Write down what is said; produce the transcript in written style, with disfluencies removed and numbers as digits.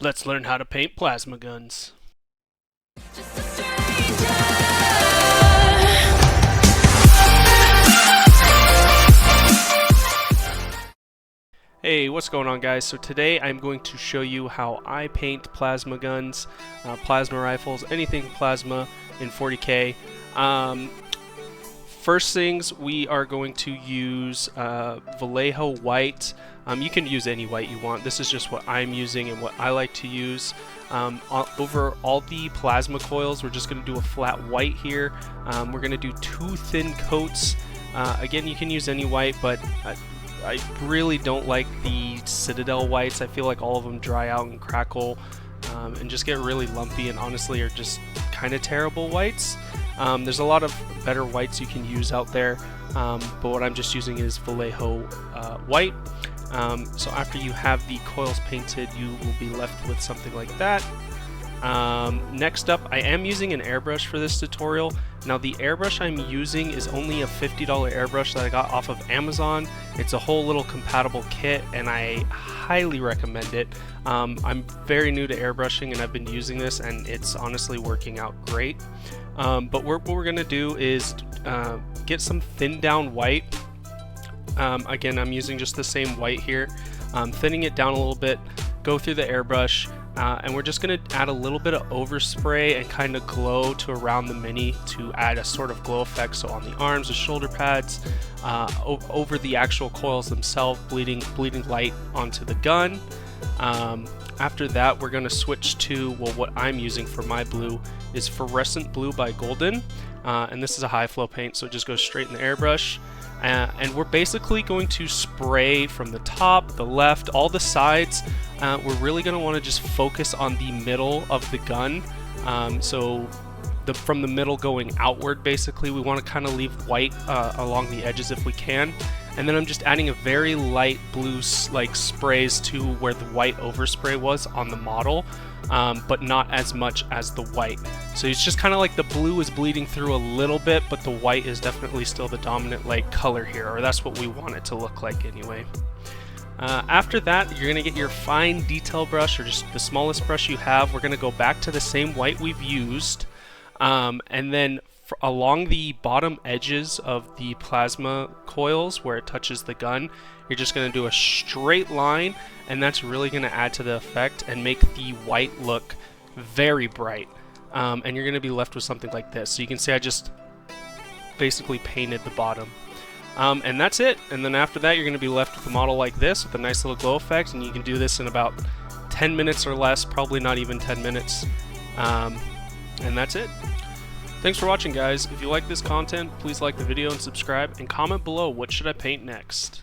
Let's learn how to paint plasma guns. Hey, what's going on, guys? So today I'm going to show you how I paint plasma guns, plasma rifles, anything plasma in 40K. First things, we are going to use Vallejo white. You can use any white you want. This is just what I'm using and what I like to use. Over all the plasma coils, we're just going to do a flat white here. We're going to do 2 thin coats. Again, you can use any white, but I really don't like the Citadel whites. I feel like all of them dry out and crackle and just get really lumpy, and honestly are just kind of terrible whites. There's a lot of better whites you can use out there, but what I'm just using is Vallejo white. So after you have the coils painted, you will be left with something like that. Next up, I am using an airbrush for this tutorial. Now the airbrush I'm using is only a $50 airbrush that I got off of Amazon. It's a whole little compatible kit and I highly recommend it. I'm very new to airbrushing and I've been using this and it's honestly working out great. But what we're going to do is get some thinned down white. Again, I'm using just the same white here, thinning it down a little bit, go through the airbrush, and we're just going to add a little bit of overspray and kind of glow to around the mini to add a sort of glow effect. So on the arms, the shoulder pads, over the actual coils themselves, bleeding light onto the gun. After that, we're going to switch to, well, what I'm using for my blue is Fluorescent Blue by Golden, and this is a high flow paint, so it just goes straight in the airbrush. And we're basically going to spray from the top, the left, all the sides. We're really going to want to just focus on the middle of the gun. So from the middle going outward, basically, we want to kind of leave white along the edges if we can. And then I'm just adding a very light blue like sprays to where the white overspray was on the model, but not as much as the white. So it's just kind of like the blue is bleeding through a little bit, but the white is definitely still the dominant like color here, or that's what we want it to look like anyway. After that, you're going to get your fine detail brush, or just the smallest brush you have. We're going to go back to the same white we've used, and then along the bottom edges of the plasma coils where it touches the gun, you're just going to do a straight line, and that's really going to add to the effect and make the white look very bright. And you're going to be left with something like this. So you can see I just basically painted the bottom. And that's it. And then after that, you're going to be left with a model like this with a nice little glow effect, and you can do this in about 10 minutes or less, probably not even 10 minutes. And that's it. Thanks for watching, guys. If you like this content, please like the video and subscribe, and comment below what should I paint next.